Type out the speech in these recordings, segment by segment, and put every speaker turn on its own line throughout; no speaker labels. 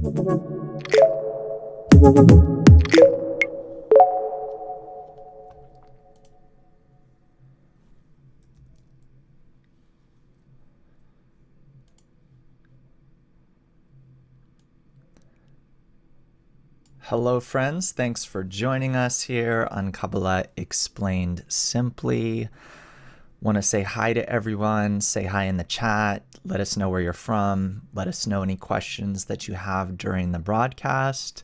Hello friends, thanks for joining us here on Kabbalah Explained Simply. Want to say hi to everyone, say hi in the chat, let us know where you're from, let us know any questions that you have during the broadcast.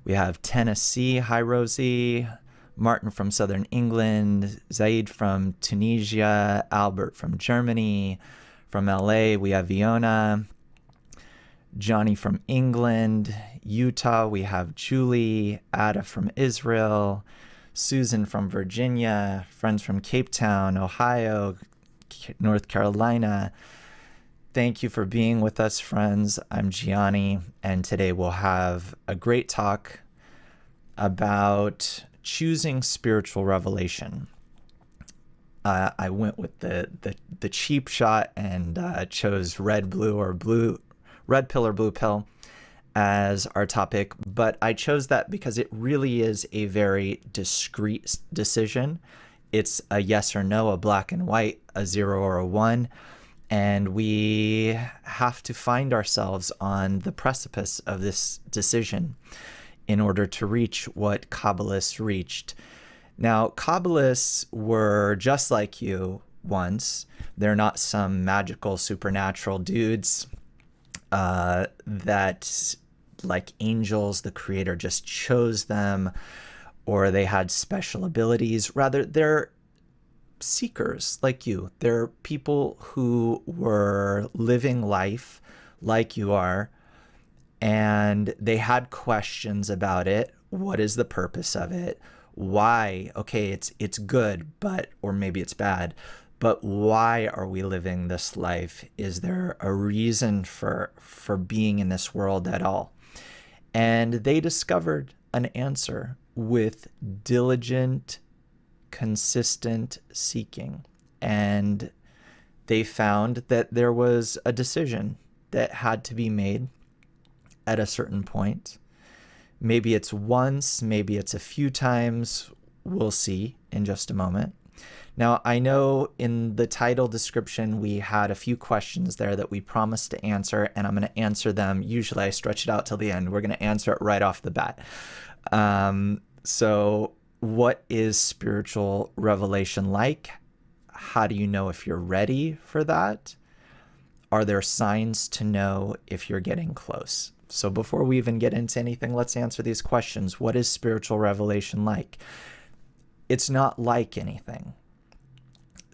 We have Tennessee, hi Rosie, Martin from Southern England, Zaid from Tunisia, Albert from Germany, from LA we have Fiona, Gianni from England, Utah, we have Julie, Ada from Israel, Susan from Virginia, friends from Cape Town, Ohio, North Carolina. Thank you for being with us, friends. I'm Gianni, and today we'll have a great talk about choosing spiritual revelation. I went with the cheap shot and chose red pill or blue pill as our topic, but I chose that because it really is a very discrete decision. It's a yes or no, a black and white, a 0 or a 1, and we have to find ourselves on the precipice of this decision in order to reach what Kabbalists reached. Now, Kabbalists were just like you once. They're not some magical supernatural dudes that, like angels, the creator just chose them, or they had special abilities. Rather, they're seekers like you. They're people who were living life like you are, and they had questions about it. What is the purpose of it? Why? Okay, it's good, but, or maybe it's bad, but why are we living this life? Is there a reason for being in this world at all? And they discovered an answer with diligent, consistent seeking. And they found that there was a decision that had to be made at a certain point. Maybe it's once, maybe it's a few times. We'll see in just a moment. Now, I know in the title description, we had a few questions there that we promised to answer, and I'm going to answer them. Usually I stretch it out till the end. We're going to answer it right off the bat. So what is spiritual revelation like? How do you know if you're ready for that? Are there signs to know if you're getting close? So before we even get into anything, let's answer these questions. What is spiritual revelation like? It's not like anything.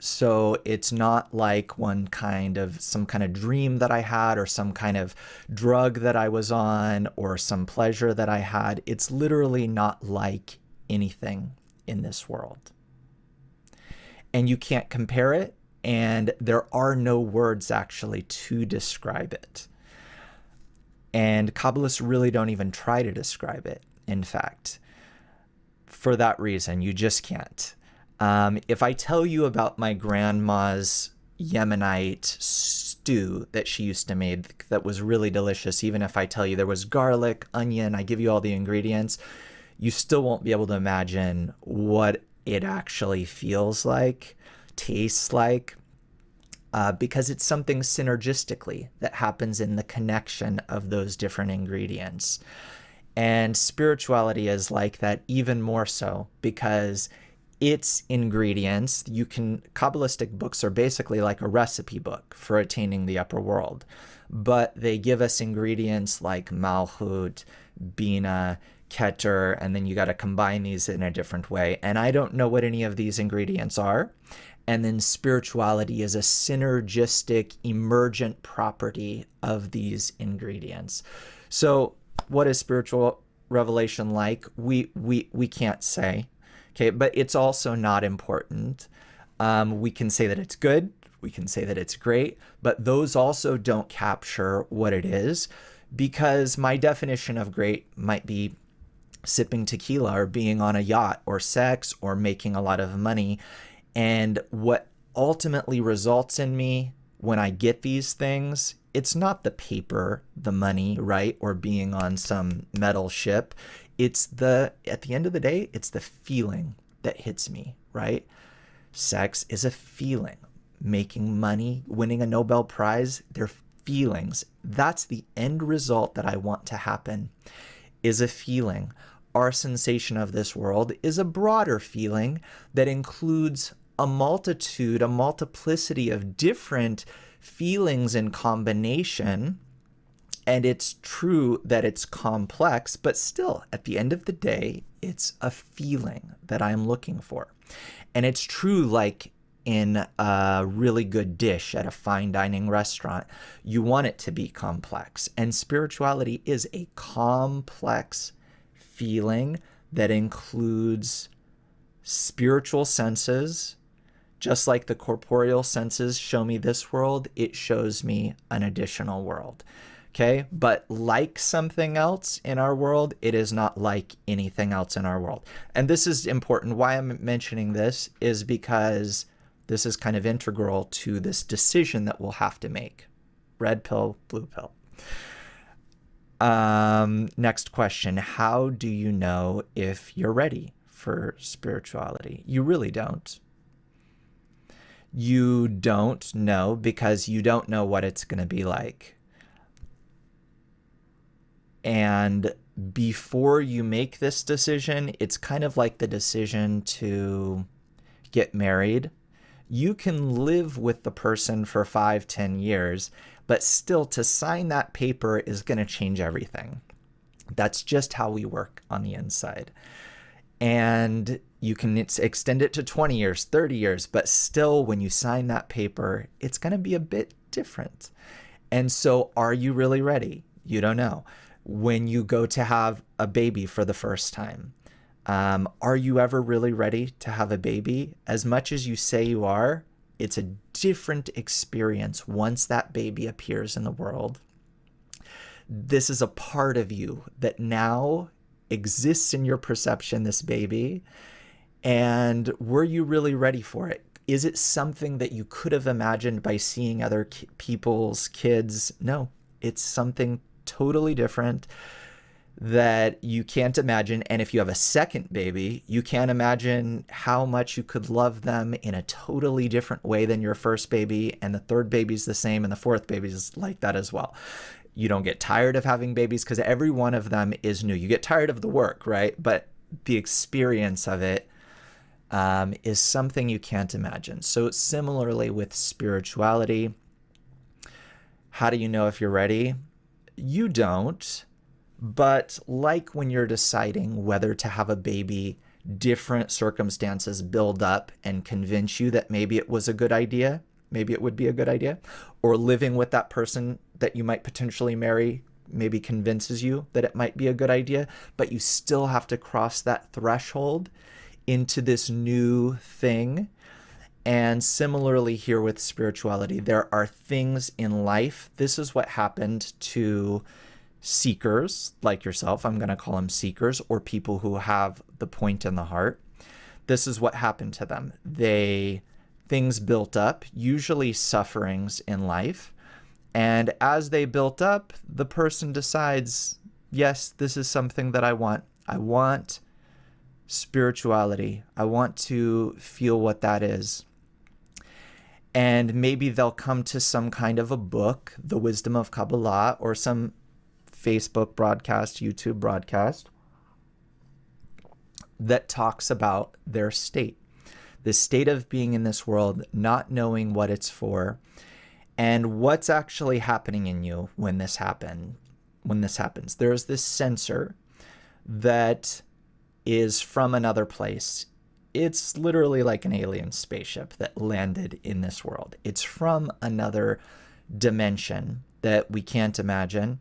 So it's not like some kind of dream that I had, or some kind of drug that I was on, or some pleasure that I had. It's literally not like anything in this world. And you can't compare it, and there are no words actually to describe it. And Kabbalists really don't even try to describe it, in fact. For that reason, you just can't. If I tell you about my grandma's Yemenite stew that she used to make that was really delicious, even if I tell you there was garlic, onion, I give you all the ingredients, you still won't be able to imagine what it actually feels like, tastes like, because it's something synergistically that happens in the connection of those different ingredients. And spirituality is like that even more so, because its ingredients, Kabbalistic books are basically like a recipe book for attaining the upper world, but they give us ingredients like Malchut, Bina, Keter, and then you got to combine these in a different way. And I don't know what any of these ingredients are. And then spirituality is a synergistic, emergent property of these ingredients. So what is spiritual revelation like? We can't say. Okay, but it's also not important. We can say that it's good. We can say that it's great, but those also don't capture what it is, because my definition of great might be sipping tequila or being on a yacht or sex or making a lot of money. And what ultimately results in me when I get these things it's not the paper, the money, right? Or being on some metal ship. At the end of the day, it's the feeling that hits me, right? Sex is a feeling. Making money, winning a Nobel Prize, they're feelings. That's the end result that I want to happen, is a feeling. Our sensation of this world is a broader feeling that includes a multiplicity of different feelings in combination. And it's true that it's complex, but still, at the end of the day, it's a feeling that I'm looking for. And it's true, like in a really good dish at a fine dining restaurant, you want it to be complex. And spirituality is a complex feeling that includes spiritual senses. Just like the corporeal senses show me this world, it shows me an additional world. Okay, but like something else in our world, it is not like anything else in our world. And this is important. Why I'm mentioning this is because this is kind of integral to this decision that we'll have to make. Red pill, blue pill. Next question. How do you know if you're ready for spirituality? You really don't. You don't know because you don't know what it's going to be like. And before you make this decision, it's kind of like the decision to get married. You can live with the person for 5-10 years, but still to sign that paper is going to change everything. That's just how we work on the inside. And you can extend it to 20 years, 30 years, but still when you sign that paper, it's going to be a bit different. And so are you really ready? You don't know. When you go to have a baby for the first time, are you ever really ready to have a baby? As much as you say you are, it's a different experience once that baby appears in the world. This is a part of you that now exists in your perception, this baby. And were you really ready for it? Is it something that you could have imagined by seeing other people's kids? No, it's something totally different that you can't imagine. And if you have a second baby, you can't imagine how much you could love them in a totally different way than your first baby. And the third baby's the same, and the fourth baby's like that as well. You don't get tired of having babies because every one of them is new. You get tired of the work, right? But the experience of it is something you can't imagine. So similarly with spirituality, how do you know if you're ready? You don't. But like when you're deciding whether to have a baby, different circumstances build up and convince you that maybe it was a good idea. Maybe it would be a good idea. Or living with that person that you might potentially marry maybe convinces you that it might be a good idea. But you still have to cross that threshold into this new thing. And similarly here with spirituality, there are things in life. This is what happened to seekers like yourself. I'm going to call them seekers, or people who have the point in the heart. This is what happened to them. Things built up, usually sufferings in life. And as they built up, the person decides, yes, this is something that I want. I want spirituality. I want to feel what that is. And maybe they'll come to some kind of a book, The Wisdom of Kabbalah, or some Facebook broadcast, YouTube broadcast that talks about their state, the state of being in this world, not knowing what it's for, and what's actually happening in you when this happens. There's this sensor that is from another place. It's literally like an alien spaceship that landed in this world. It's from another dimension that we can't imagine.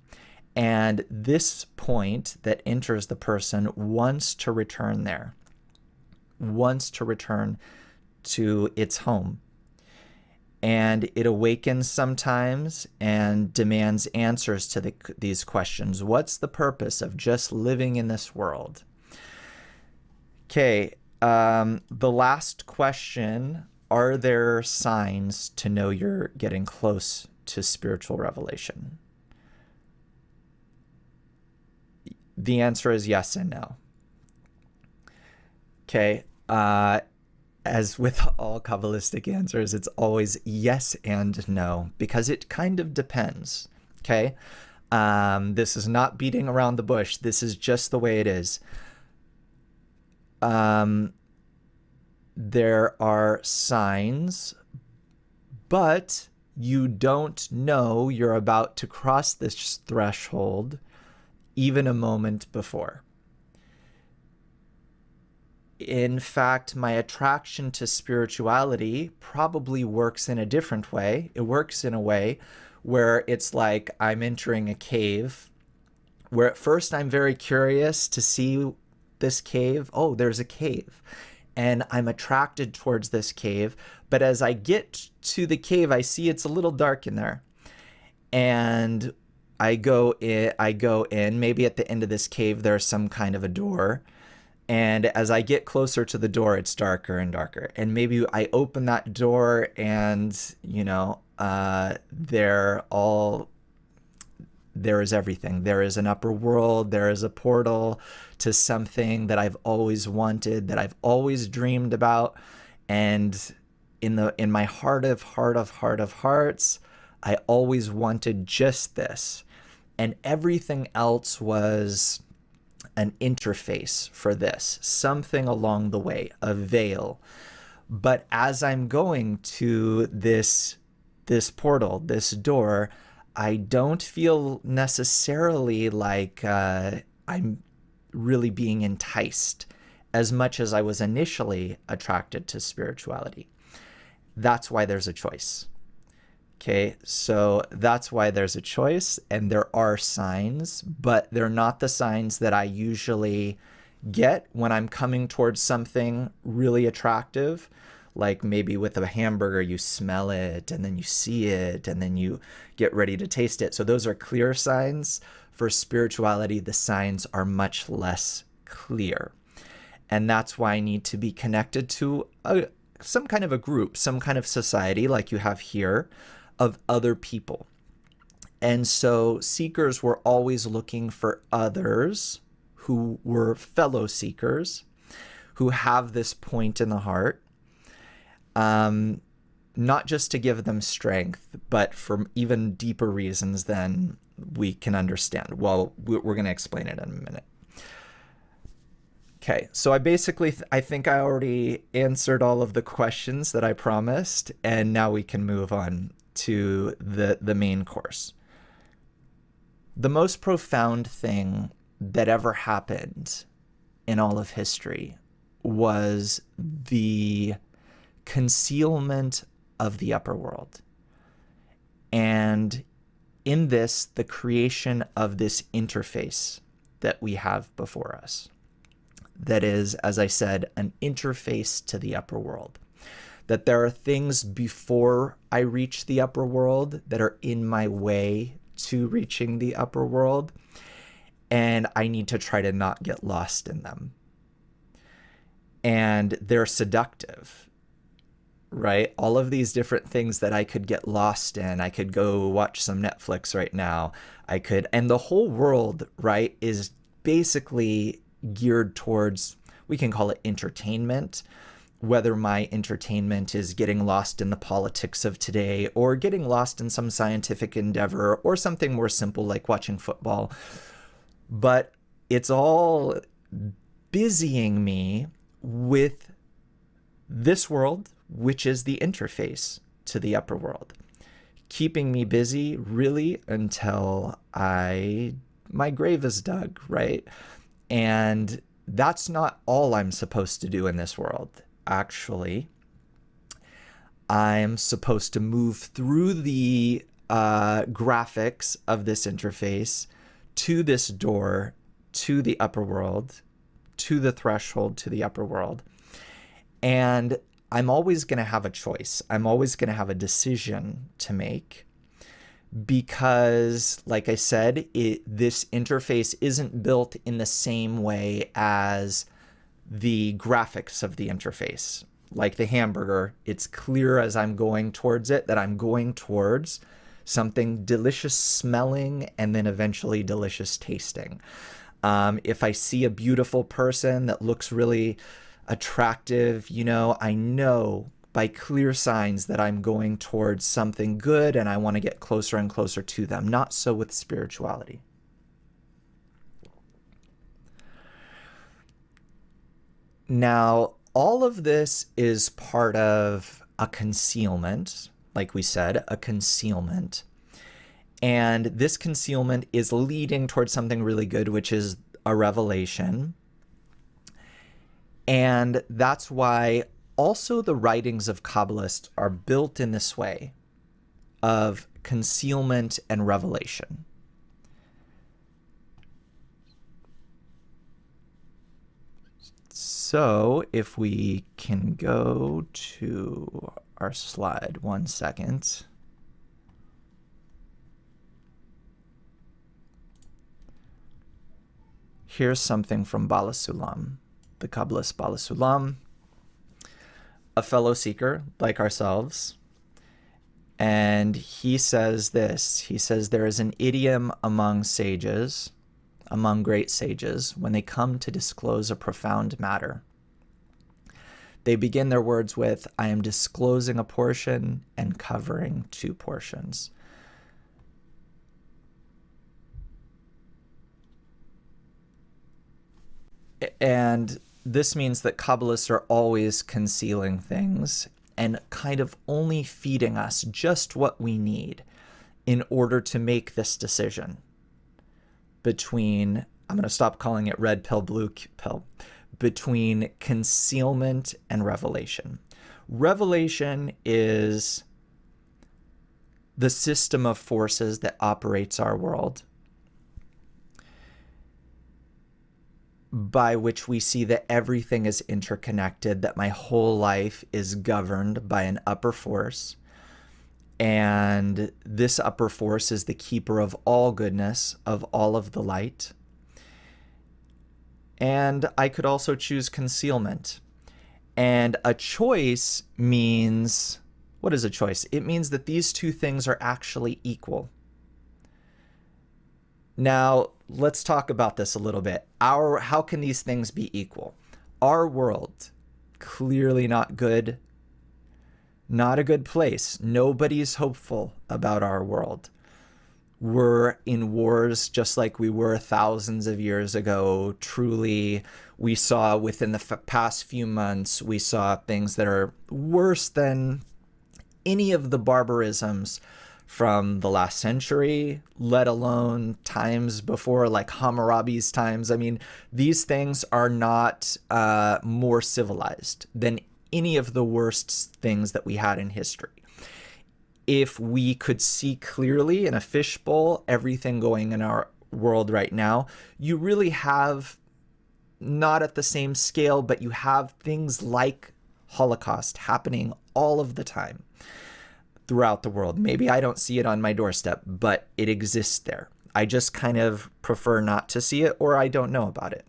And this point that enters the person wants to return there, wants to return to its home. And it awakens sometimes and demands answers to these questions. What's the purpose of just living in this world? Okay, the last question, are there signs to know you're getting close to spiritual revelation? The answer is yes and no. Okay. As with all Kabbalistic answers, it's always yes and no, because it kind of depends. Okay. This is not beating around the bush. This is just the way it is. There are signs, but you don't know you're about to cross this threshold even a moment before. In fact, my attraction to spirituality probably works in a different way. It works in a way where it's like I'm entering a cave, where at first I'm very curious to see this cave. Oh, there's a cave. And I'm attracted towards this cave. But as I get to the cave, I see it's a little dark in there. And I go in. Maybe at the end of this cave, there's some kind of a door. And as I get closer to the door, it's darker and darker. And maybe I open that door and, there is everything. There is an upper world. There is a portal to something that I've always wanted, that I've always dreamed about. And in my heart of hearts, I always wanted just this. And everything else was an interface for this, something along the way, a veil. But as I'm going to this portal, this door, I don't feel necessarily like I'm really being enticed as much as I was initially attracted to spirituality. That's why there's a choice. Okay, so that's why there's a choice, and there are signs, but they're not the signs that I usually get when I'm coming towards something really attractive. Like maybe with a hamburger, you smell it, and then you see it, and then you get ready to taste it. So those are clear signs. For spirituality, the signs are much less clear. And that's why I need to be connected to some kind of a group, some kind of society like you have here, of other people. And so seekers were always looking for others who were fellow seekers, who have this point in the heart, not just to give them strength, but for even deeper reasons than we can understand. Well, we're going to explain it in a minute. Okay, so I think I already answered all of the questions that I promised, and now we can move on to the main course. The most profound thing that ever happened in all of history was the concealment of the upper world. And in this, the creation of this interface that we have before us. That is, as I said, an interface to the upper world. That there are things before I reach the upper world that are in my way to reaching the upper world, and I need to try to not get lost in them. And they're seductive, right? All of these different things that I could get lost in. I could go watch some Netflix right now. And the whole world, right, is basically geared towards, we can call it entertainment. Whether my entertainment is getting lost in the politics of today, or getting lost in some scientific endeavor, or something more simple like watching football. But it's all busying me with this world, which is the interface to the upper world. Keeping me busy really until my grave is dug, right? And that's not all I'm supposed to do in this world. Actually, I'm supposed to move through the graphics of this interface to this door, to the upper world, to the threshold, to the upper world. And I'm always going to have a choice. I'm always going to have a decision to make because, like I said, this interface isn't built in the same way as the graphics of the interface. Like the hamburger, it's clear as I'm going towards it that I'm going towards something delicious smelling and then eventually delicious tasting. If I see a beautiful person that looks really attractive, I know by clear signs that I'm going towards something good and I want to get closer and closer to them. Not so with spirituality. Now, all of this is part of a concealment, like we said, a concealment. And this concealment is leading towards something really good, which is a revelation. And that's why also the writings of Kabbalists are built in this way of concealment and revelation. So if we can go to our slide 1 second. Here's something from Bala Sulam, the Kabbalist Bala Sulam, a fellow seeker like ourselves. And he says this, he says, there is an idiom among sages, among great sages, when they come to disclose a profound matter. They begin their words with, I am disclosing a portion and covering 2 portions. And this means that Kabbalists are always concealing things and kind of only feeding us just what we need in order to make this decision between, I'm going to stop calling it red pill, blue pill, between concealment and revelation. Revelation is the system of forces that operates our world, by which we see that everything is interconnected, that my whole life is governed by an upper force. And this upper force is the keeper of all goodness, of all of the light. And I could also choose concealment. And a choice means, what is a choice? It means that these 2 things are actually equal. Now, let's talk about this a little bit. How can these things be equal? Our world, clearly not good, not a good place. Nobody's hopeful about our world. We're in wars just like we were thousands of years ago. Truly, we saw within the past few months, we saw things that are worse than any of the barbarisms from the last century, let alone times before, like Hammurabi's times. I mean, these things are not more civilized than any of the worst things that we had in history. If we could see clearly in a fishbowl everything going in our world right now, you really have, not at the same scale, but you have things like Holocaust happening all of the time throughout the world. Maybe I don't see it on my doorstep, but it exists there. I just kind of prefer not to see it, or I don't know about it.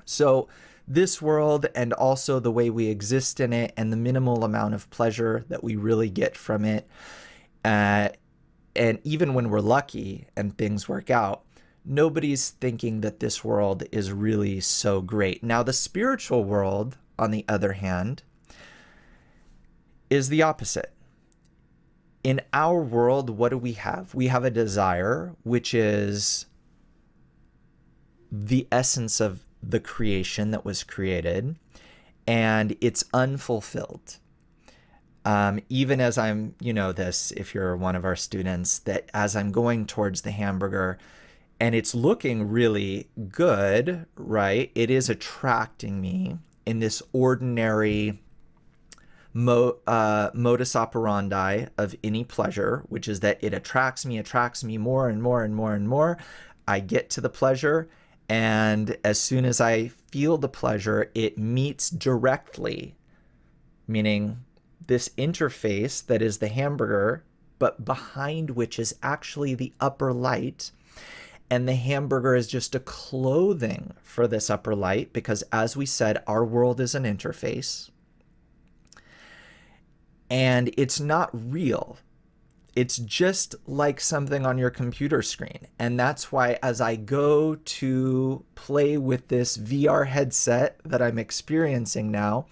So this world, and also the way we exist in it, and the minimal amount of pleasure that we really get from it, and even when we're lucky and things work out, nobody's thinking that this world is really so great. Now, the spiritual world, on the other hand, is the opposite. In our world, what do we have? We have a desire, which is the essence of the creation that was created, and it's unfulfilled. Even as I'm, this, if you're one of our students, that as I'm going towards the hamburger and it's looking really good, right? It is attracting me in this ordinary modus operandi of any pleasure, which is that it attracts me more and more and more and more. I get to the pleasure, and as soon as I feel the pleasure, it meets directly, meaning this interface that is the hamburger, but behind which is actually the upper light. And the hamburger is just a clothing for this upper light, because as we said, our world is an interface. And it's not real. It's just like something on your computer screen. And that's why as I go to play with this VR headset that I'm experiencing now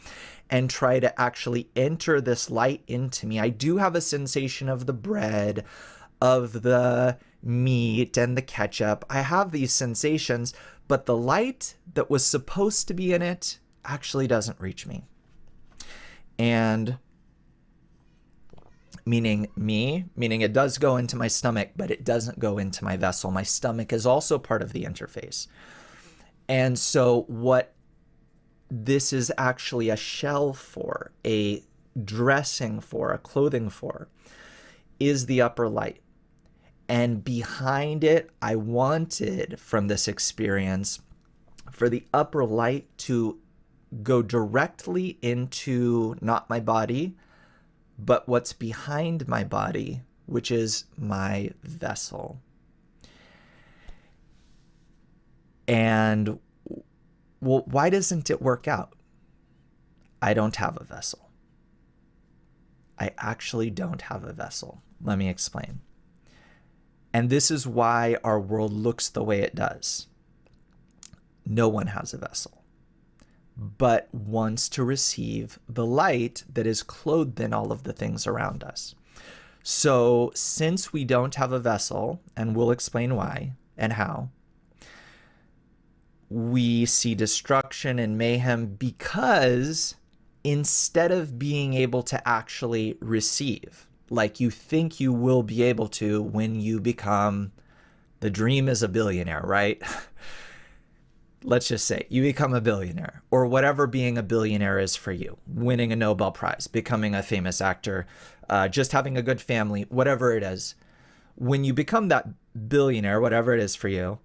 and try to actually enter this light into me, I do have a sensation of the bread, of the meat and the ketchup. I have these sensations, but the light that was supposed to be in it actually doesn't reach me. And meaning it does go into my stomach, but it doesn't go into my vessel. My stomach is also part of the interface. And so what this is actually a shell for, a dressing for, a clothing for, is the upper light. And behind it, I wanted from this experience for the upper light to go directly into not my body, but what's behind my body, which is my vessel. And well, why doesn't it work out? I don't have a vessel. I actually don't have a vessel. Let me explain. And this is why our world looks the way it does. No one has a vessel, but wants to receive the light that is clothed in all of the things around us. So since we don't have a vessel, and we'll explain why and how, we see destruction and mayhem because instead of being able to actually receive, like you think you will be able to when you become, the dream is a billionaire, right? Let's just say you become a billionaire, or whatever being a billionaire is for you, winning a Nobel Prize, becoming a famous actor, just having a good family, whatever it is. When you become that billionaire, whatever it is for you,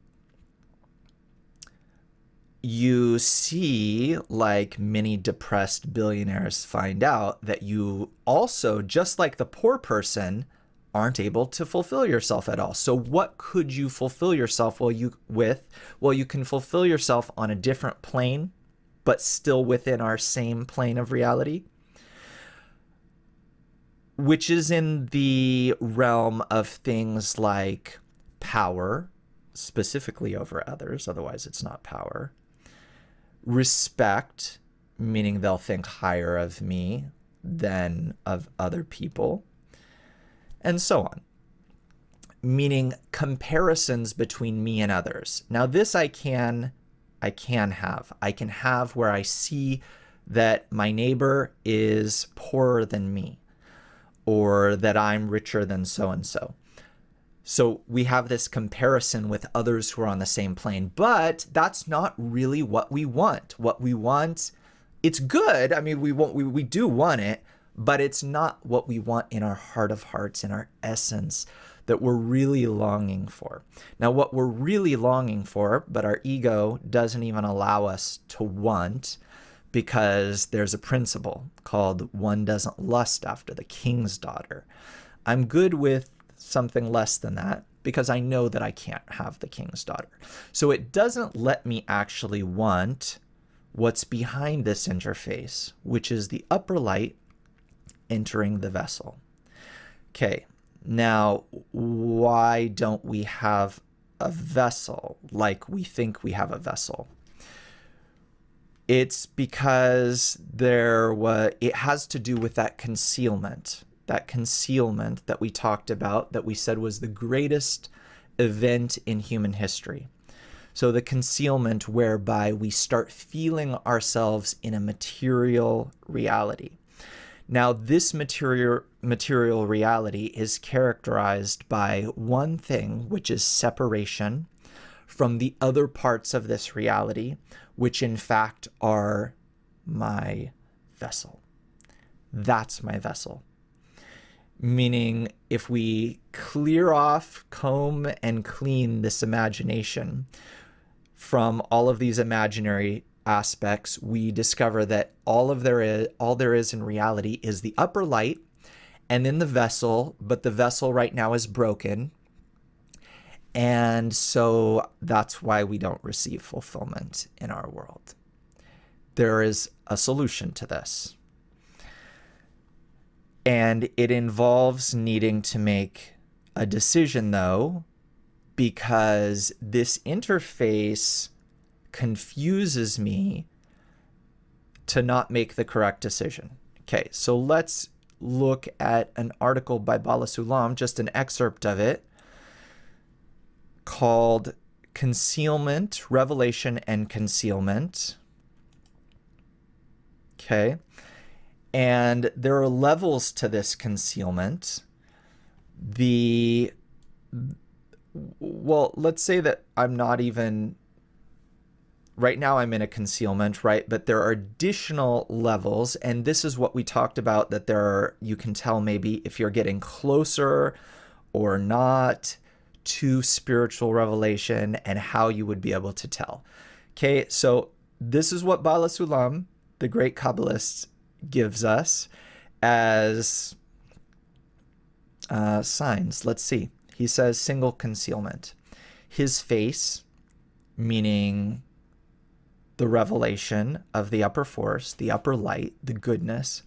you see, like many depressed billionaires find out, that you also, just like the poor person, aren't able to fulfill yourself at all. So what could you fulfill yourself with? Well, you can fulfill yourself on a different plane, but still within our same plane of reality, which is in the realm of things like power, specifically over others, otherwise it's not power. Respect, meaning they'll think higher of me than of other people, and so on, meaning comparisons between me and others. Now this I can have. I can have where I see that my neighbor is poorer than me, or that I'm richer than so-and-so. So we have this comparison with others who are on the same plane, but that's not really what we want. What we want, it's good. I mean, we do want it, but it's not what we want in our heart of hearts, in our essence, that we're really longing for. Now, what we're really longing for, but our ego doesn't even allow us to want, because there's a principle called one doesn't lust after the king's daughter. I'm good with something less than that because I know that I can't have the king's daughter. So it doesn't let me actually want what's behind this interface, which is the upper light entering the vessel. Okay, now why don't we have a vessel like we think we have a vessel? It's because it has to do with that concealment that we talked about, that we said was the greatest event in human history. So the concealment whereby we start feeling ourselves in a material reality. Now, this material reality is characterized by one thing, which is separation from the other parts of this reality, which in fact are my vessel. That's my vessel. Meaning, if we clear off, comb, and clean this imagination from all of these imaginary aspects, we discover that all there is in reality is the upper light and then the vessel, but the vessel right now is broken. And so that's why we don't receive fulfillment in our world. There is a solution to this. And it involves needing to make a decision, though, because this interface confuses me to not make the correct decision. Okay, so let's look at an article by Bala Sulam, just an excerpt of it, called Concealment, Revelation and Concealment. Okay, and there are levels to this concealment. Well, let's say that I'm not even, right now I'm in a concealment, right? But there are additional levels, and this is what we talked about, that you can tell maybe if you're getting closer or not to spiritual revelation and how you would be able to tell. Okay, so this is what Bala Sulam, the great Kabbalist, gives us as signs. Let's see. He says single concealment. His face, meaning the revelation of the upper force, the upper light, the goodness,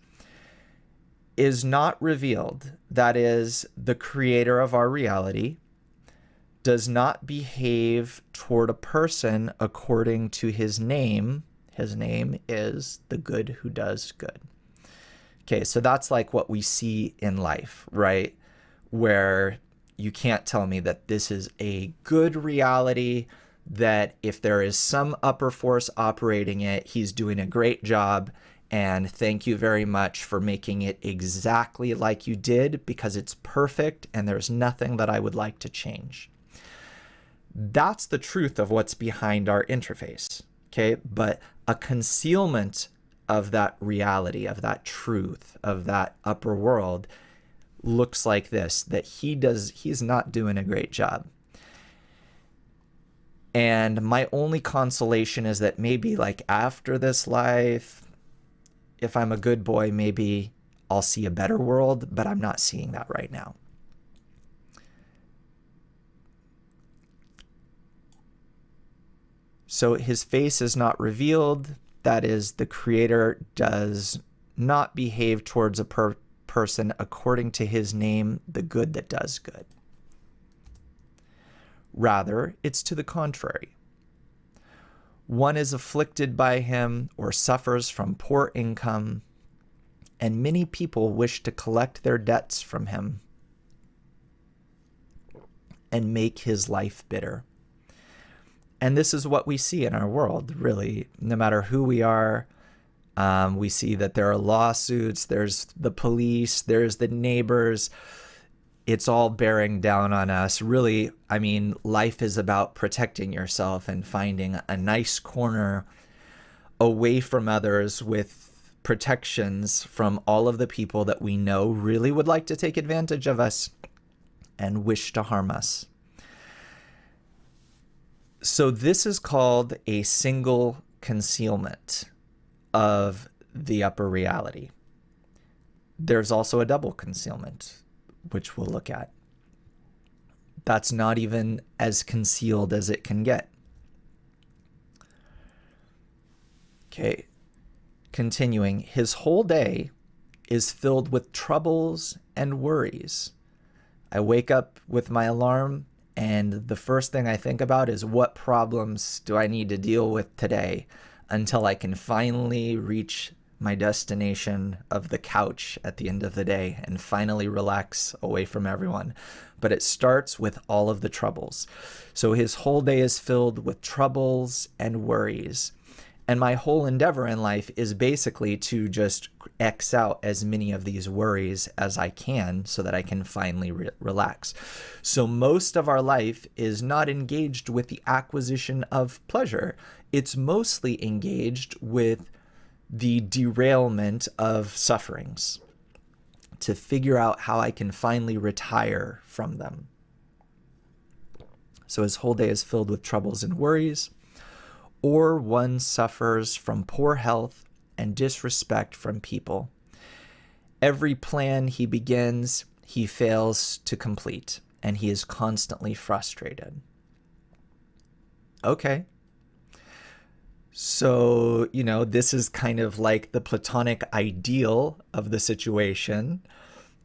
is not revealed. That is, the creator of our reality does not behave toward a person according to his name. His name is the good who does good. Okay, so that's like what we see in life, right? Where you can't tell me that this is a good reality, that if there is some upper force operating it, he's doing a great job, and thank you very much for making it exactly like you did, because it's perfect and there's nothing that I would like to change. That's the truth of what's behind our interface, okay? But a concealment of that reality, of that truth, of that upper world looks like this, that he's not doing a great job. And my only consolation is that maybe like after this life, if I'm a good boy, maybe I'll see a better world, but I'm not seeing that right now. So his face is not revealed. That is, the creator does not behave towards a person according to his name, the good that does good. Rather, it's to the contrary. One is afflicted by him or suffers from poor income, and many people wish to collect their debts from him and make his life bitter. And this is what we see in our world, really. No matter who we are, we see that there are lawsuits, there's the police, there's the neighbors. It's all bearing down on us. Really, I mean, life is about protecting yourself and finding a nice corner away from others with protections from all of the people that we know really would like to take advantage of us and wish to harm us. So this is called a single concealment of the upper reality. There's also a double concealment, which we'll look at. That's not even as concealed as it can get. Okay, continuing. His whole day is filled with troubles and worries. I wake up with my alarm, and the first thing I think about is what problems do I need to deal with today until I can finally reach my destination of the couch at the end of the day and finally relax away from everyone. But it starts with all of the troubles. So his whole day is filled with troubles and worries. And my whole endeavor in life is basically to just X out as many of these worries as I can so that I can finally relax. So most of our life is not engaged with the acquisition of pleasure. It's mostly engaged with the derailment of sufferings to figure out how I can finally retire from them. So his whole day is filled with troubles and worries. Or one suffers from poor health and disrespect from people. Every plan he begins, he fails to complete, and he is constantly frustrated. Okay. So, this is kind of like the Platonic ideal of the situation.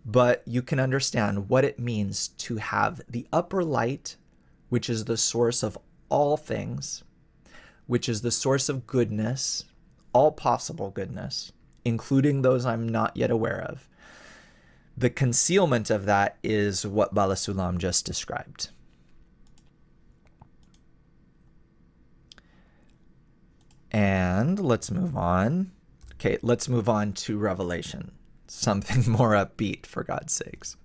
but you can understand what it means to have the upper light, which is the source of all things, which is the source of goodness, all possible goodness, including those I'm not yet aware of. The concealment of that is what Bala Sulam just described. And let's move on. Okay, let's move on to Revelation. Something more upbeat, for God's sakes.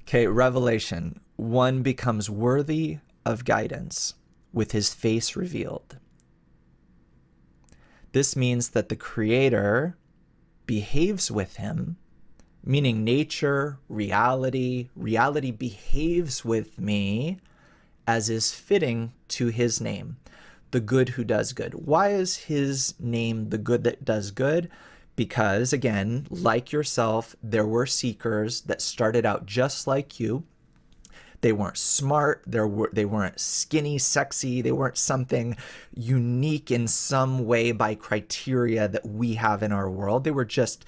Okay, Revelation. One becomes worthy of guidance with his face revealed. This means that the Creator behaves with him, meaning nature, reality behaves with me as is fitting to his name, the good who does good. Why is his name the good that does good? Because, again, like yourself, there were seekers that started out just like you. They weren't smart, they weren't skinny, sexy, they weren't something unique in some way by criteria that we have in our world. They were just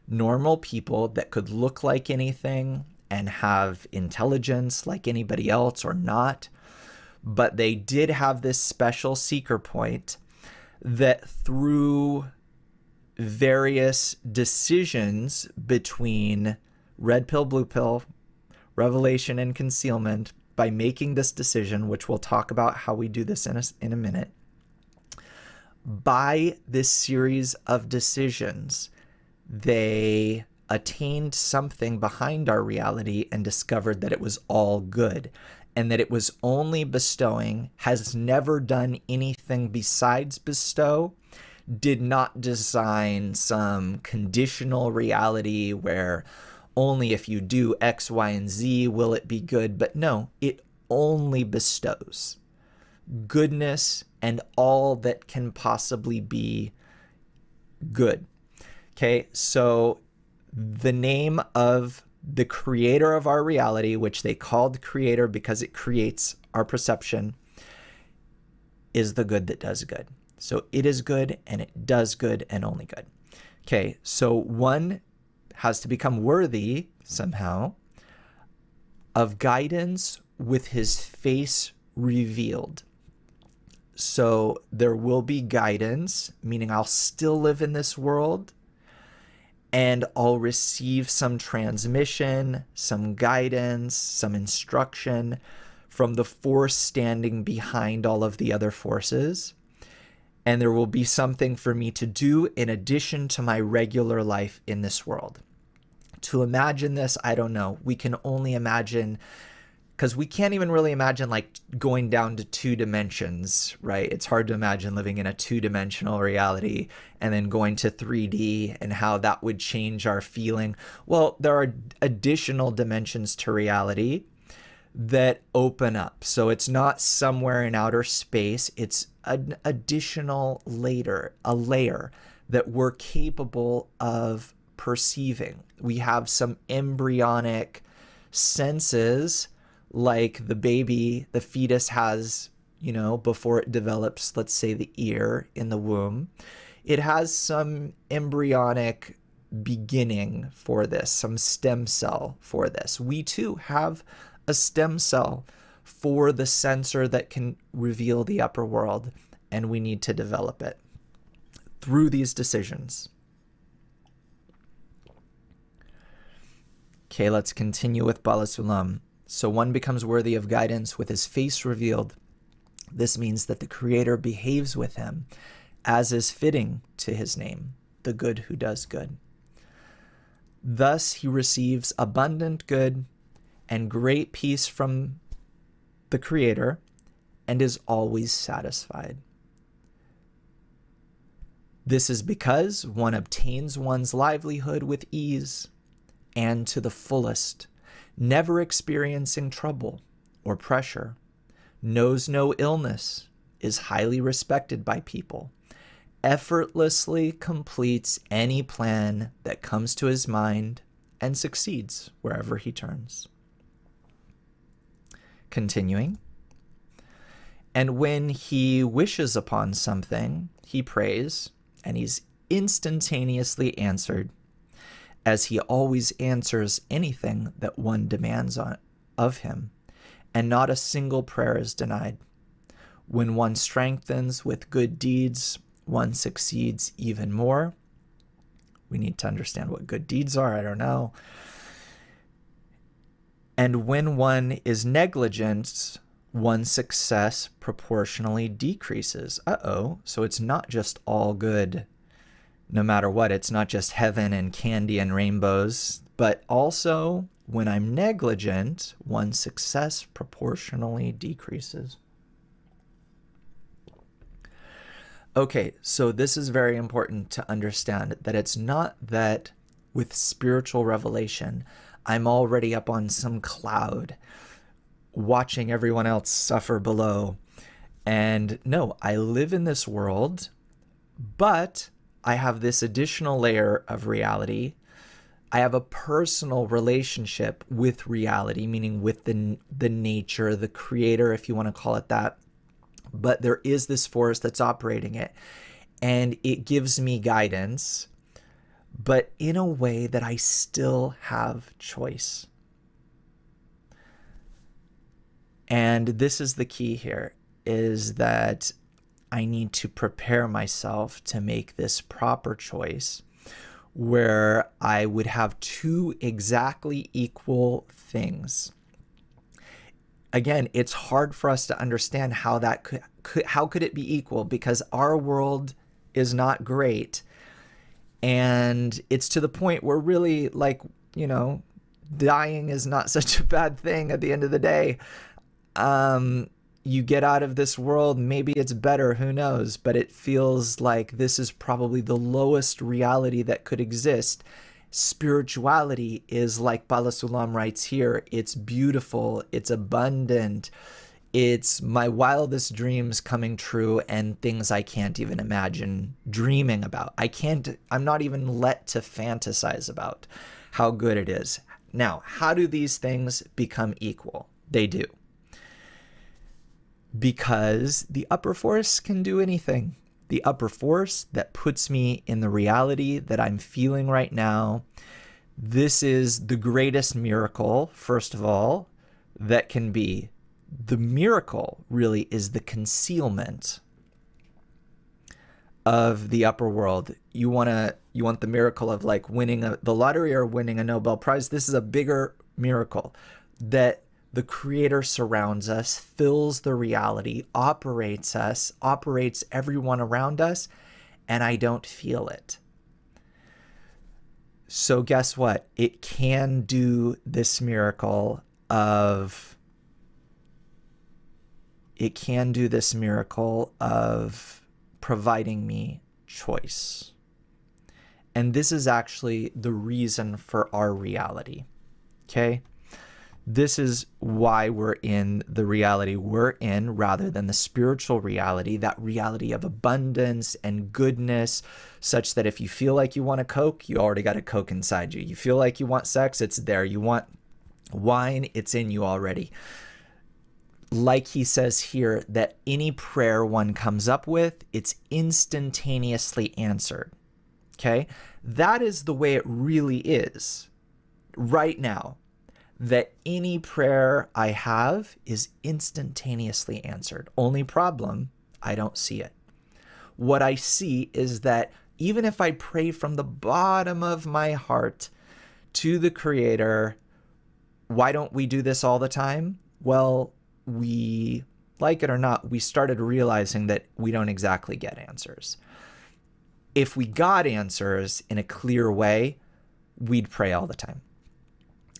normal people that could look like anything and have intelligence like anybody else or not. But they did have this special seeker point that through various decisions between red pill, blue pill, revelation, and concealment, by making this decision, which we'll talk about how we do this in a minute, by this series of decisions, they attained something behind our reality and discovered that it was all good, and that it was only bestowing, has never done anything besides bestow, did not design some conditional reality where only if you do X, Y, and Z will it be good. But no, it only bestows goodness and all that can possibly be good. Okay, so the name of the creator of our reality, which they called creator because it creates our perception, is the good that does good. So it is good and it does good and only good. Okay, so one has to become worthy somehow of guidance with his face revealed. So there will be guidance, meaning I'll still live in this world and I'll receive some transmission, some guidance, some instruction from the force standing behind all of the other forces. And there will be something for me to do in addition to my regular life in this world. To imagine this, I don't know. We can only imagine, because we can't even really imagine like going down to 2 dimensions, right? It's hard to imagine living in a 2-dimensional reality and then going to 3D and how that would change our feeling. Well, there are additional dimensions to reality that open up. So it's not somewhere in outer space. It's an additional layer, a layer that we're capable of perceiving. We have some embryonic senses like the baby, the fetus has, before it develops, let's say the ear in the womb. It has some embryonic beginning for this, some stem cell for this. We too have a stem cell for the sensor that can reveal the upper world, and we need to develop it through these decisions. Okay, let's continue with Bala Sulam. So one becomes worthy of guidance with his face revealed. This means that the Creator behaves with him as is fitting to his name, the good who does good. Thus he receives abundant good and great peace from the Creator and is always satisfied. This is because one obtains one's livelihood with ease and to the fullest, never experiencing trouble or pressure, knows no illness, is highly respected by people, effortlessly completes any plan that comes to his mind, and succeeds wherever he turns. Continuing, and when he wishes upon something, he prays, and he's instantaneously answered, as he always answers anything that one demands of him, and not a single prayer is denied. When one strengthens with good deeds, one succeeds even more. We need to understand what good deeds are. I don't know. And when one is negligent, one's success proportionally decreases. So it's not just all good, no matter what. It's not just heaven and candy and rainbows, but also when I'm negligent, one's success proportionally decreases. Okay, so this is very important to understand, that it's not that with spiritual revelation, I'm already up on some cloud watching everyone else suffer below. And no, I live in this world, but I have this additional layer of reality. I have a personal relationship with reality, meaning with the nature, the creator, if you want to call it that. But there is this force that's operating it, and it gives me guidance, but in a way that I still have choice. And this is the key here, is that I need to prepare myself to make this proper choice where I would have two exactly equal things. Again, it's hard for us to understand how that could it be equal, because our world is not great. And it's to the point where really, like, dying is not such a bad thing at the end of the day. You get out of this world, maybe it's better, who knows? But it feels like this is probably the lowest reality that could exist. Spirituality is, like Bala Sulam writes here, it's beautiful, it's abundant, it's my wildest dreams coming true and things I can't even imagine dreaming about. I'm not even let to fantasize about how good it is. Now, how do these things become equal? They do. Because the upper force can do anything. The upper force that puts me in the reality that I'm feeling right now. This is the greatest miracle, first of all, that can be. The miracle really is the concealment of the upper world. You want the miracle of like winning the lottery or winning a Nobel Prize. This is a bigger miracle, that the Creator surrounds us, fills the reality, operates us, operates everyone around us, and I don't feel it. So guess what? It can do this miracle of providing me choice. And this is actually the reason for our reality. Okay? This is why we're in the reality we're in rather than the spiritual reality, that reality of abundance and goodness, such that if you feel like you want a Coke, you already got a Coke inside you. You feel like you want sex, it's there. You want wine, it's in you already. Like he says here, that any prayer one comes up with, it's instantaneously answered. Okay? That is the way it really is right now. That any prayer I have is instantaneously answered. Only problem, I don't see it. What I see is that even if I pray from the bottom of my heart to the Creator, why don't we do this all the time? Well, we, like it or not, we started realizing that we don't exactly get answers. If we got answers in a clear way, we'd pray all the time.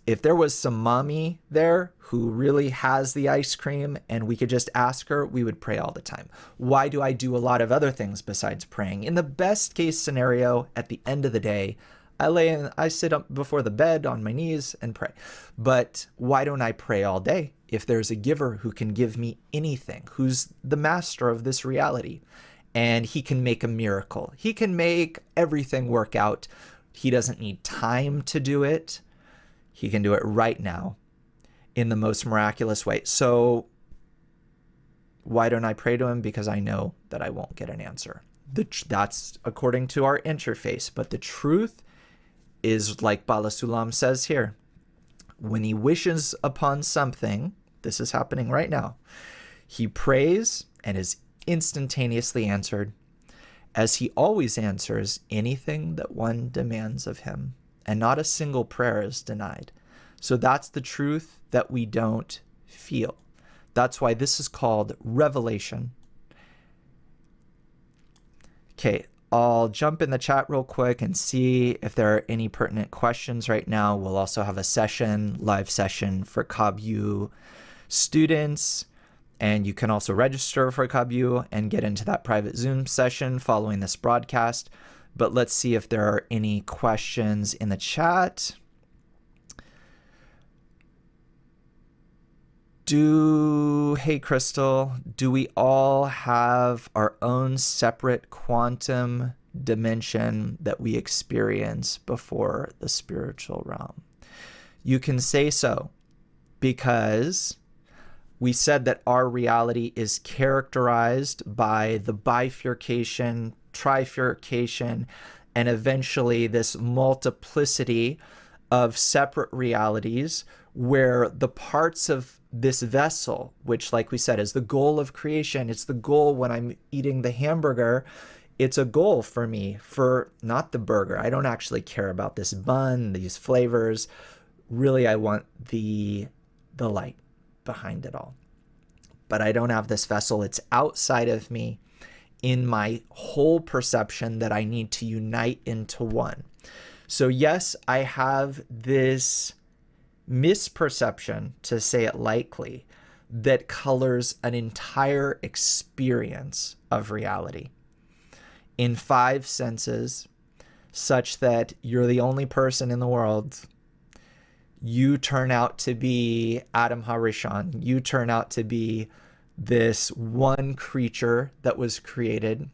If there was some mommy there who really has the ice cream and we could just ask her, we would pray all the time. Why do I do a lot of other things besides praying? In the best case scenario, at the end of the day, I sit up before the bed on my knees and pray. But why don't I pray all day? If there's a giver who can give me anything, who's the master of this reality, and he can make a miracle. He can make everything work out. He doesn't need time to do it. He can do it right now in the most miraculous way. So why don't I pray to him? Because I know that I won't get an answer. That's according to our interface. But the truth is like Bala Sulam says here. When he wishes upon something, this is happening right now, he prays and is instantaneously answered, as he always answers anything that one demands of him, and not a single prayer is denied. So that's the truth that we don't feel. That's why this is called revelation. Okay, I'll jump in the chat real quick and see if there are any pertinent questions right now. We'll also have a session, live session for KabU students, and you can also register for KabU and get into that private Zoom session following this broadcast. But let's see if there are any questions in the chat. Hey Crystal, do we all have our own separate quantum dimension that we experience before the spiritual realm? You can say so, because we said that our reality is characterized by the bifurcation, trifurcation, and eventually this multiplicity of separate realities, where the parts of this vessel, which, like we said, is the goal of creation. It's the goal when I'm eating the hamburger. It's a goal for me, for not the burger. I don't actually care about this bun, these flavors. Really, I want the light behind it all. But I don't have this vessel. It's outside of me in my whole perception that I need to unite into one. So yes, I have this misperception, to say it lightly, that colors an entire experience of reality in 5 senses, such that you're the only person in the world. You turn out to be Adam HaRishon. You turn out to be this one creature that was created,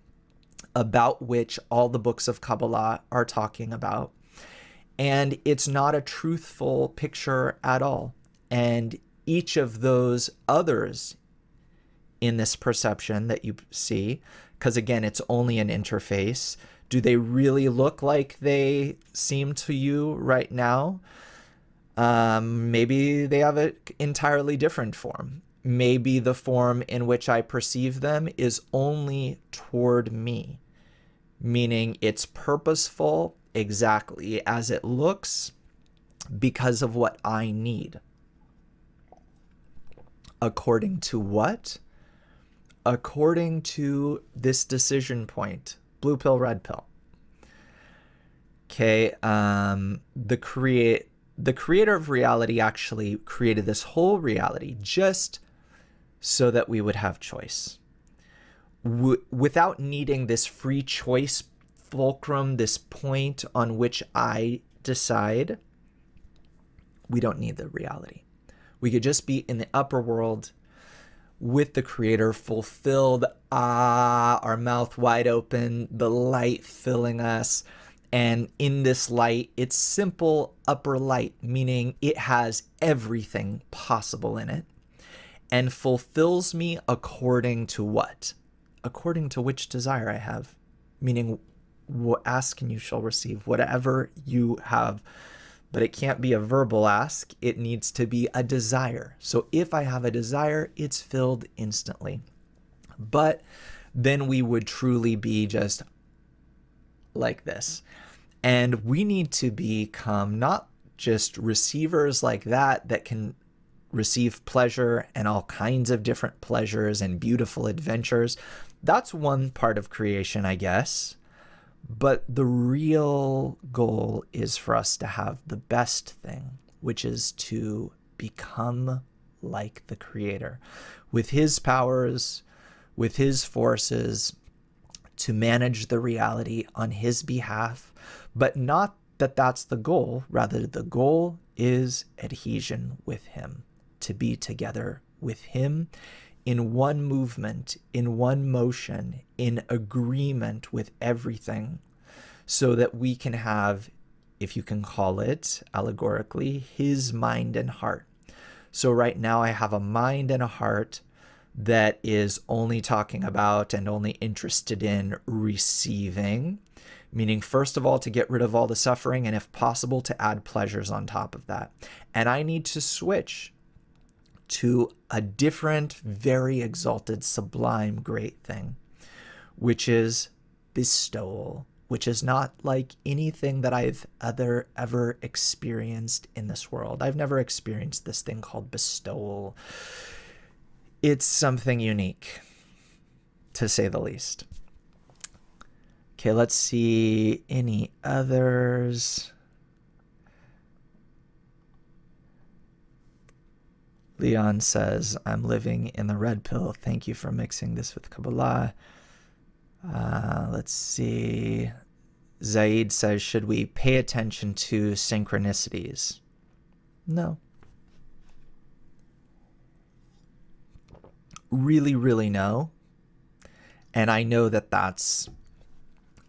about which all the books of Kabbalah are talking about. And it's not a truthful picture at all. And each of those others in this perception that you see, because again, it's only an interface, do they really look like they seem to you right now? Maybe they have an entirely different form. Maybe the form in which I perceive them is only toward me, meaning it's purposeful exactly as it looks because of what I need. According to what? According to this decision point, blue pill, red pill. Okay, the creator of reality actually created this whole reality just so that we would have choice. Without needing this free choice fulcrum, this point on which I decide, we don't need the reality. We could just be in the upper world with the creator, fulfilled, our mouth wide open, the light filling us. And in this light, it's simple upper light, meaning it has everything possible in it, and fulfills me according to what? According to which desire I have, meaning ask and you shall receive, whatever you have. But it can't be a verbal ask. It needs to be a desire. So if I have a desire, it's filled instantly. But then we would truly be just like this. And we need to become not just receivers like that can receive pleasure and all kinds of different pleasures and beautiful adventures. That's one part of creation, I guess. But the real goal is for us to have the best thing, which is to become like the creator, with his powers, with his forces, to manage the reality on his behalf. But not that that's the goal. Rather, the goal is adhesion with him, to be together with him in one movement, in one motion, in agreement with everything, so that we can have, if you can call it allegorically, his mind and heart. So right now I have a mind and a heart that is only talking about and only interested in receiving, meaning first of all to get rid of all the suffering and if possible to add pleasures on top of that. And I need to switch to a different, very exalted, sublime, great thing, which is bestowal, which is not like anything that I've ever experienced in this world. I've never experienced this thing called bestowal. It's something unique, to say the least. Okay, let's see any others. Leon says, I'm living in the red pill. Thank you for mixing this with Kabbalah. Let's see. Zaid says, should we pay attention to synchronicities? No. Really, really no. And I know that that's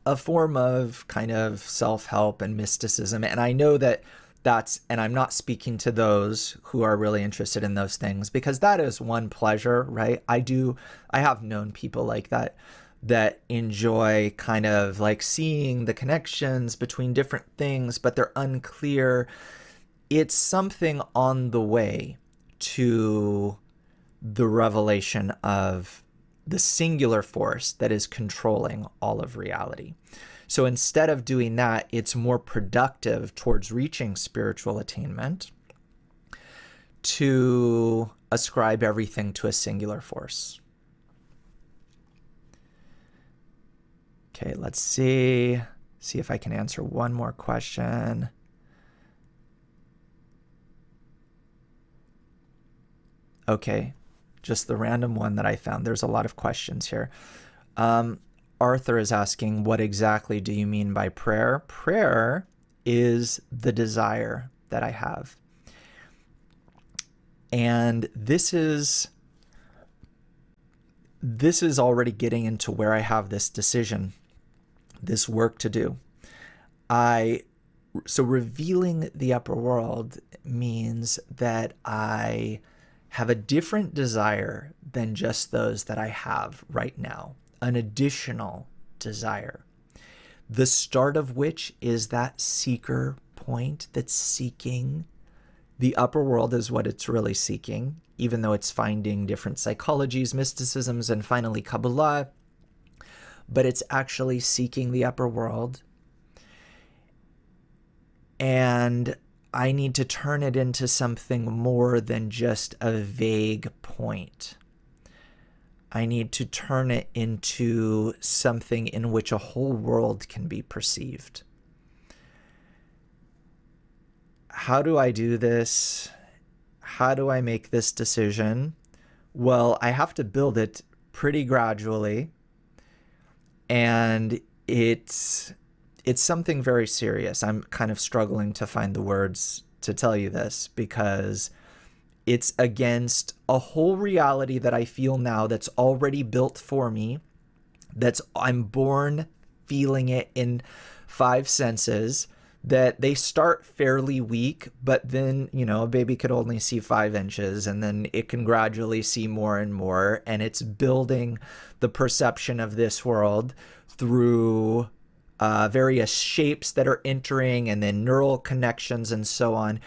a form of kind of self-help and mysticism. And I know that and I'm not speaking to those who are really interested in those things, because that is one pleasure, right? I have known people like that enjoy kind of like seeing the connections between different things, but they're unclear. It's something on the way to the revelation of the singular force that is controlling all of reality. So instead of doing that, it's more productive towards reaching spiritual attainment to ascribe everything to a singular force. Okay, let's see if I can answer one more question. Okay, just the random one that I found. There's a lot of questions here. Arthur is asking, what exactly do you mean by prayer? Prayer is the desire that I have. And this is already getting into where I have this decision, this work to do. So revealing the upper world means that I have a different desire than just those that I have right now, an additional desire, the start of which is that seeker point that's seeking. The upper world is what it's really seeking, even though it's finding different psychologies, mysticisms, and finally Kabbalah, but it's actually seeking the upper world. And I need to turn it into something more than just a vague point. I need to turn it into something in which a whole world can be perceived. How do I do this? How do I make this decision? Well, I have to build it pretty gradually. And it's something very serious. I'm kind of struggling to find the words to tell you this, because it's against a whole reality that I feel now that's already built for me, I'm born feeling it in 5 senses, that they start fairly weak, but then, a baby could only see 5 inches, and then it can gradually see more and more, and it's building the perception of this world through various shapes that are entering, and then neural connections and so on.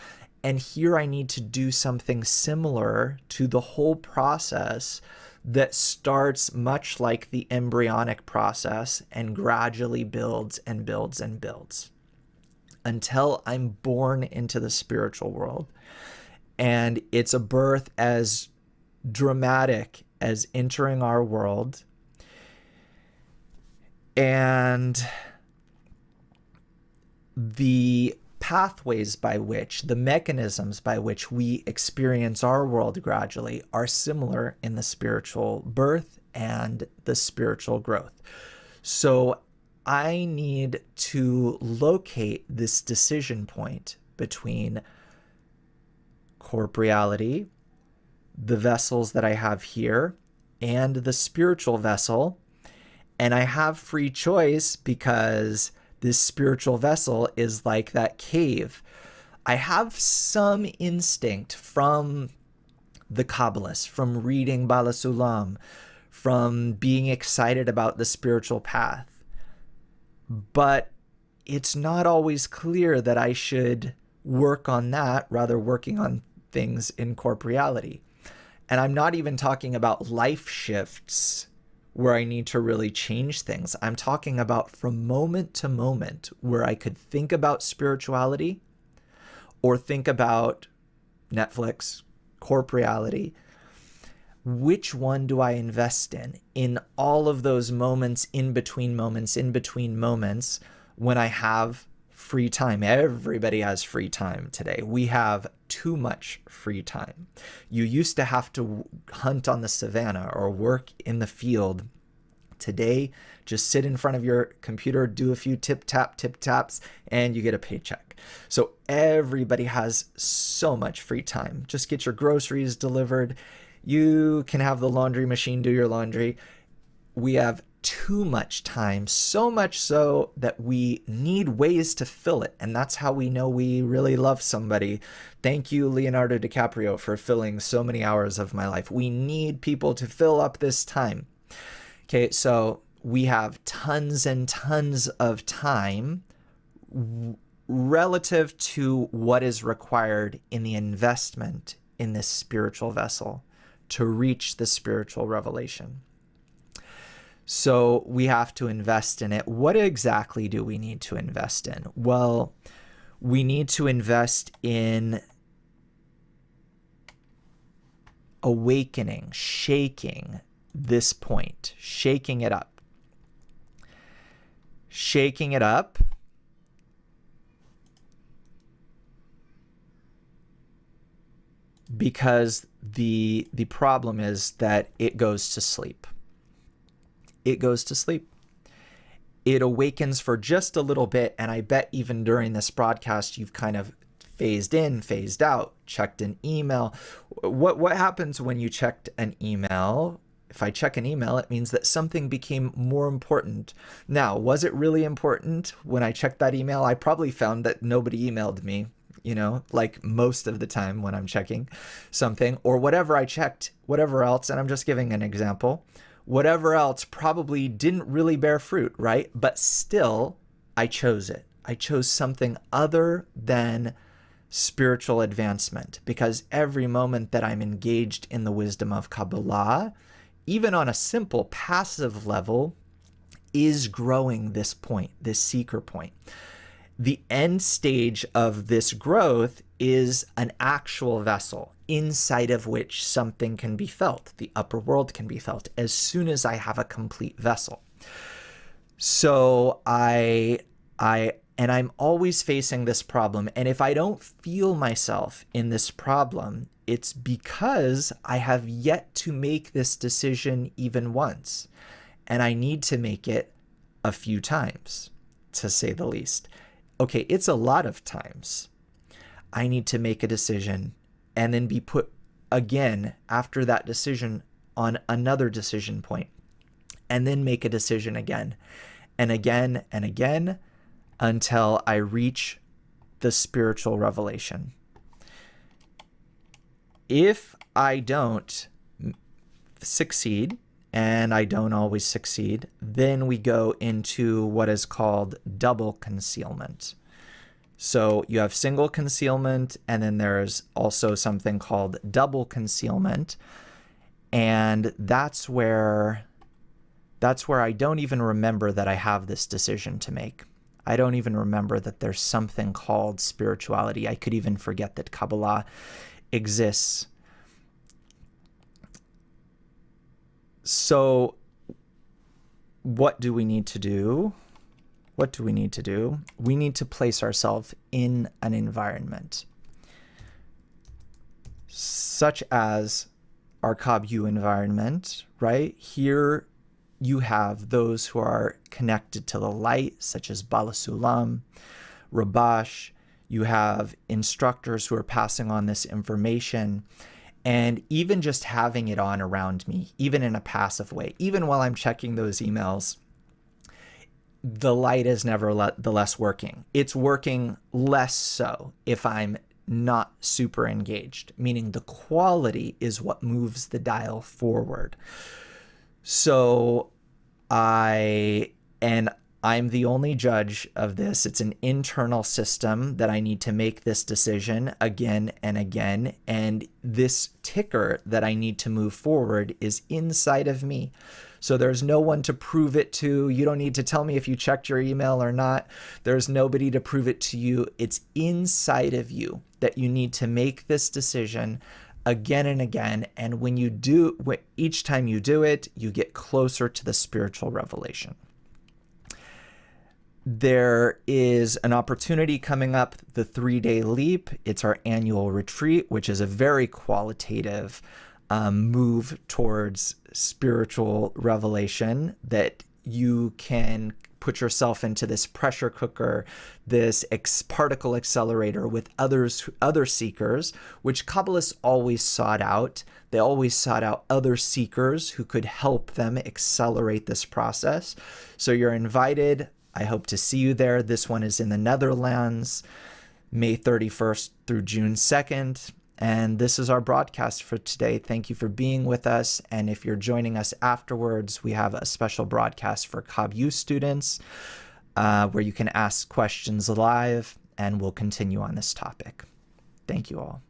And here I need to do something similar to the whole process that starts much like the embryonic process and gradually builds and builds and builds until I'm born into the spiritual world. And it's a birth as dramatic as entering our world. And the pathways by which, the mechanisms by which we experience our world gradually are similar in the spiritual birth and the spiritual growth. So I need to locate this decision point between corporeality, the vessels that I have here, and the spiritual vessel. And I have free choice because this spiritual vessel is like that cave. I have some instinct from the Kabbalists, from reading Bala Sulam, from being excited about the spiritual path. But it's not always clear that I should work on that, rather working on things in corporeality. And I'm not even talking about life shifts where I need to really change things. I'm talking about from moment to moment where I could think about spirituality or think about Netflix, corporeality. Which one do I invest in all of those moments, in between moments, when I have free time? Everybody has free time today. We have too much free time. You used to have to hunt on the savannah or work in the field. Today, just sit in front of your computer, do a few tip taps, and you get a paycheck. So everybody has so much free time. Just get your groceries delivered. You can have the laundry machine do your laundry. We have too much time, so much so that we need ways to fill it. And that's how we know we really love somebody. Thank you, Leonardo DiCaprio, for filling so many hours of my life. We need people to fill up this time. Okay, so we have tons and tons of time relative to what is required in the investment in this spiritual vessel to reach the spiritual revelation. So we have to invest in it. What exactly do we need to invest in? Well, we need to invest in awakening, shaking this point, shaking it up. Shaking it up because the problem is that it goes to sleep. It goes to sleep. It awakens for just a little bit, and I bet even during this broadcast you've kind of phased in, phased out, checked an email. What happens when you checked an email? If I check an email, it means that something became more important. Now, was it really important when I checked that email? I probably found that nobody emailed me, like most of the time when I'm checking something, or whatever I checked, whatever else, and I'm just giving an example, whatever else probably didn't really bear fruit, right? But still, I chose it. I chose something other than spiritual advancement, because every moment that I'm engaged in the wisdom of Kabbalah, even on a simple passive level, is growing this point, this seeker point. The end stage of this growth is an actual vessel inside of which something can be felt. The upper world can be felt as soon as I have a complete vessel. So I'm always facing this problem. And if I don't feel myself in this problem, it's because I have yet to make this decision even once. And I need to make it a few times, to say the least. Okay, it's a lot of times. I need to make a decision and then be put again after that decision on another decision point, and then make a decision again and again and again until I reach the spiritual revelation. If I don't succeed, and I don't always succeed, then we go into what is called double concealment. So you have single concealment, and then there's also something called double concealment. And that's where I don't even remember that I have this decision to make. I don't even remember that there's something called spirituality. I could even forget that Kabbalah exists. So what do we need to do? We need to place ourselves in an environment such as our KabU environment, right? Here you have those who are connected to the light, such as Bala Sulam, Rabash. You have instructors who are passing on this information. And even just having it on around me, even in a passive way, even while I'm checking those emails, the light is nevertheless working. It's working less so if I'm not super engaged, meaning the quality is what moves the dial forward. So I'm the only judge of this. It's an internal system that I need to make this decision again and again. And this ticker that I need to move forward is inside of me. So there's no one to prove it to. You don't need to tell me if you checked your email or not. There's nobody to prove it to you. It's inside of you that you need to make this decision again and again. And when you do, each time you do it, you get closer to the spiritual revelation. There is an opportunity coming up, the 3-day leap. It's our annual retreat, which is a very qualitative move towards spiritual revelation, that you can put yourself into this pressure cooker, this particle accelerator with other seekers, which Kabbalists always sought out. They always sought out other seekers who could help them accelerate this process. So you're invited. I hope to see you there. This one is in the Netherlands, May 31st through June 2nd. And this is our broadcast for today. Thank you for being with us. And if you're joining us afterwards, we have a special broadcast for KabU students where you can ask questions live, and we'll continue on this topic. Thank you all.